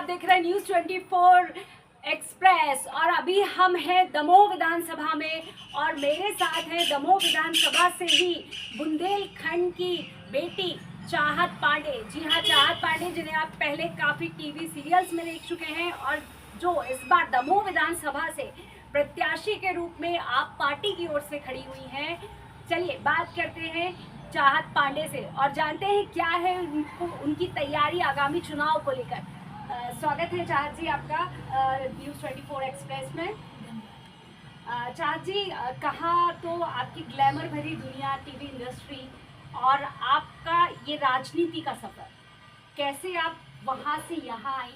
आप देख रहे हैं न्यूज़ 24 एक्सप्रेस और अभी हम हैं दमोह विधानसभा में और मेरे साथ है दमोह विधानसभा से ही बुंदेलखंड की बेटी चाहत पांडे। जी हाँ, चाहत पांडे जिन्हें आप पहले काफ़ी टीवी सीरियल्स में देख चुके हैं और जो इस बार दमोह विधानसभा से प्रत्याशी के रूप में आप पार्टी की ओर से खड़ी हुई हैं। चलिए बात करते हैं चाहत पांडे से और जानते हैं क्या है उनकी तैयारी आगामी चुनाव को लेकर। स्वागत है चाहत जी आपका न्यूज़ 24 एक्सप्रेस में। चाहत जी, कहा तो आपकी ग्लैमर भरी दुनिया, टीवी इंडस्ट्री और आपका ये राजनीति का सफ़र, कैसे आप वहाँ से यहाँ आई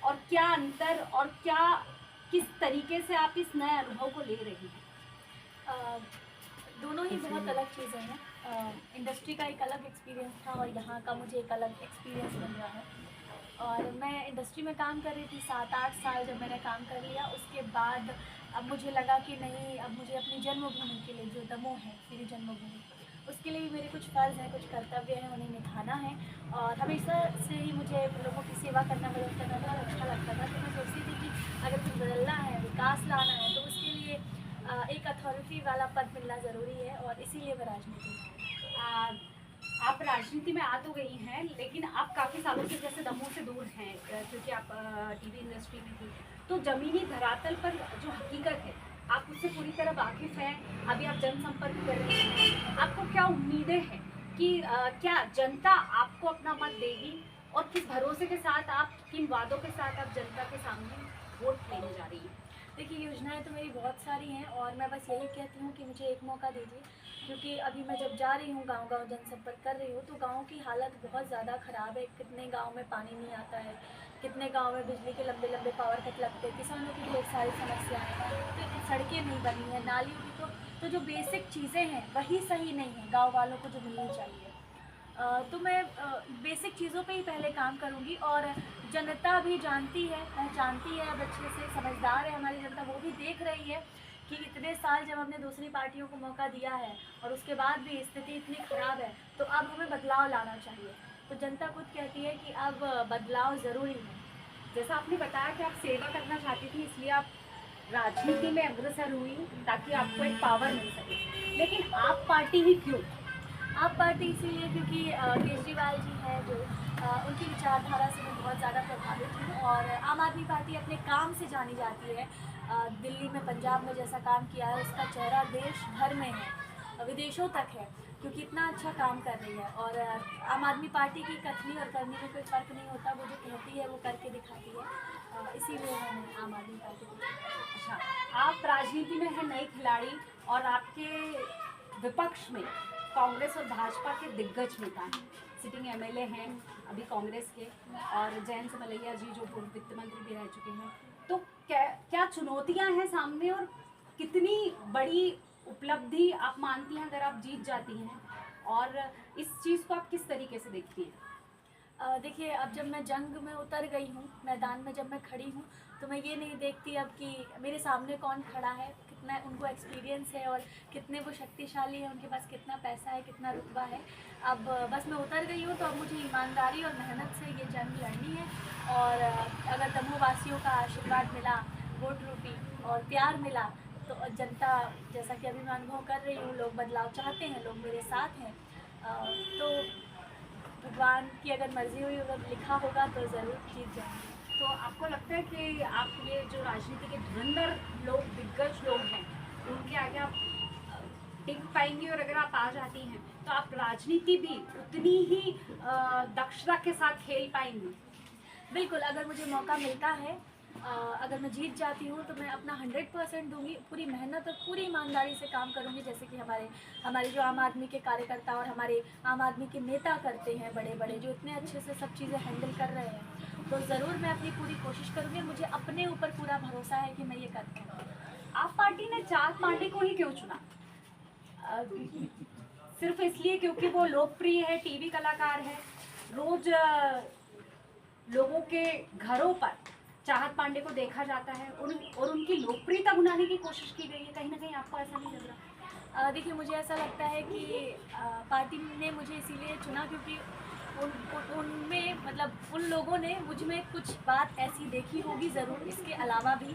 और क्या अंतर और क्या किस तरीके से आप इस नए अनुभव को ले रही हैं? दोनों ही बहुत अलग चीज़ें हैं। इंडस्ट्री का एक अलग एक्सपीरियंस था और यहाँ का मुझे एक अलग एक्सपीरियंस मिल रहा है। और मैं इंडस्ट्री में काम कर रही थी 7-8 साल। जब मैंने काम कर लिया उसके बाद अब मुझे लगा कि नहीं, अब मुझे अपनी जन्मभूमि के लिए, जो दमोह है मेरी जन्मभूमि, उसके लिए भी मेरे कुछ फ़र्ज़ हैं, कुछ कर्तव्य हैं, उन्हें निभाना है। और हमेशा से ही मुझे लोगों की सेवा करना, मदद करना बहुत अच्छा लगता था। तो मैं सोचती थी कि अगर कुछ बदलना है, विकास लाना है, तो उसके लिए एक अथॉरिटी वाला पद मिलना ज़रूरी है और इसीलिए मैं राजनीति में। आप राजनीति में आ तो गई हैं, लेकिन आप काफ़ी सालों से जैसे दमोह से दूर हैं क्योंकि आप टीवी इंडस्ट्री में थी, तो ज़मीनी धरातल पर जो हकीकत है आप उससे पूरी तरह वाकिफ़ हैं। अभी आप जनसंपर्क कर रही हैं, आपको क्या उम्मीदें हैं कि क्या जनता आपको अपना मत देगी और किस भरोसे के साथ आप, किन वादों के साथ आप जनता के सामने वोट लेने जा रही हैं? देखिए, योजनाएं तो मेरी बहुत सारी हैं और मैं बस यही कहती हूँ कि मुझे एक मौका दीजिए। क्योंकि अभी मैं जब जा रही हूँ गांव-गांव जनसंपर्क कर रही हूँ, तो गाँव की हालत बहुत ज़्यादा ख़राब है। कितने गाँव में पानी नहीं आता है, कितने गाँव में बिजली के लंबे-लंबे पावर कट लगते हैं, किसानों की ढेर सारी समस्याएं हैं, तो सड़कें नहीं बनी हैं, नालियों की तो जो बेसिक चीज़ें हैं वही सही नहीं हैं गाँव वालों को जो मिलनी चाहिए। तो मैं बेसिक चीज़ों पे ही पहले काम करूँगी। और जनता भी जानती है, पहचानती है, अब अच्छे से समझदार है हमारी जनता। वो भी देख रही है कि इतने साल जब हमने दूसरी पार्टियों को मौका दिया है और उसके बाद भी स्थिति इतनी ख़राब है, तो अब हमें बदलाव लाना चाहिए। तो जनता खुद कहती है कि अब बदलाव ज़रूरी है। जैसा आपने बताया कि आप सेवा करना चाहती थी, इसलिए आप राजनीति में अग्रसर हुई ताकि आपको एक पावर मिल सके, लेकिन आप पार्टी ही क्यों? आप पार्टी इसीलिए क्योंकि केजरीवाल जी हैं जो, उनकी विचारधारा से मैं बहुत ज़्यादा प्रभावित हूँ। और आम आदमी पार्टी अपने काम से जानी जाती है। दिल्ली में, पंजाब में जैसा काम किया है उसका चेहरा देश भर में है, विदेशों तक है, क्योंकि इतना अच्छा काम कर रही है। और आम आदमी पार्टी की कथनी और करनी में कोई फ़र्क नहीं होता, वो जो कहती है वो करके दिखाती है। इसीलिए मैंने आम आदमी पार्टी को। अच्छा, आप राजनीति में हैं नई खिलाड़ी और आपके विपक्ष में कांग्रेस और भाजपा के दिग्गज नेता हैं, सिटिंग एमएलए हैं अभी कांग्रेस के, और जयंत मलैया जी जो पूर्व वित्त मंत्री भी रह चुके हैं। तो क्या चुनौतियां हैं सामने और कितनी बड़ी उपलब्धि आप मानती हैं अगर आप जीत जाती हैं, और इस चीज़ को आप किस तरीके से देखती हैं? देखिए, अब जब मैं जंग में उतर गई हूँ, मैदान में जब मैं खड़ी हूँ, तो मैं ये नहीं देखती अब कि मेरे सामने कौन खड़ा है, कितना उनको एक्सपीरियंस है और कितने वो शक्तिशाली है, उनके पास कितना पैसा है, कितना रुतबा है। अब बस मैं उतर गई हूँ, तो अब मुझे ईमानदारी और मेहनत से ये जंग लड़नी है। और अगर दमोह वासियों का आशीर्वाद मिला, वोट रूपी और प्यार मिला, तो जनता, जैसा कि अभी मैं अनुभव कर रही हूँ, लोग बदलाव चाहते हैं, लोग मेरे साथ हैं। तो भगवान की अगर मर्ज़ी हुई, अगर लिखा होगा तो ज़रूर जीत जाएंगे। तो आपको लगता है कि आप ये जो राजनीति के धुरंधर लोग, दिग्गज लोग हैं, उनके आगे आप टिक पाएंगी, और अगर आप आ जाती हैं तो आप राजनीति भी उतनी ही दक्षता के साथ खेल पाएंगी? बिल्कुल, अगर मुझे मौका मिलता है, अगर मैं जीत जाती हूँ, तो मैं अपना 100% दूँगी, पूरी मेहनत और पूरी ईमानदारी से काम करूँगी, जैसे कि हमारे जो आम आदमी के कार्यकर्ता और हमारे आम आदमी के नेता करते हैं, बड़े-बड़े, जो इतने अच्छे से सब चीज़ें हैंडल कर रहे हैं। तो ज़रूर मैं अपनी पूरी कोशिश करूँगी और मुझे अपने ऊपर पूरा भरोसा है कि मैं ये कर पाऊँगी। आप पार्टी ने चाहत पांडे को ही क्यों चुना? सिर्फ इसलिए क्योंकि वो लोकप्रिय है, टीवी कलाकार है, रोज लोगों के घरों पर चाहत पांडे को देखा जाता है और उनकी लोकप्रियता बनाने की कोशिश की गई है, कहीं ना कहीं आपको ऐसा नहीं लग रहा? देखिए, मुझे ऐसा लगता है कि पार्टी ने मुझे इसीलिए चुना क्योंकि उनमें मतलब उन लोगों ने मुझ में कुछ बात ऐसी देखी होगी ज़रूर, इसके अलावा भी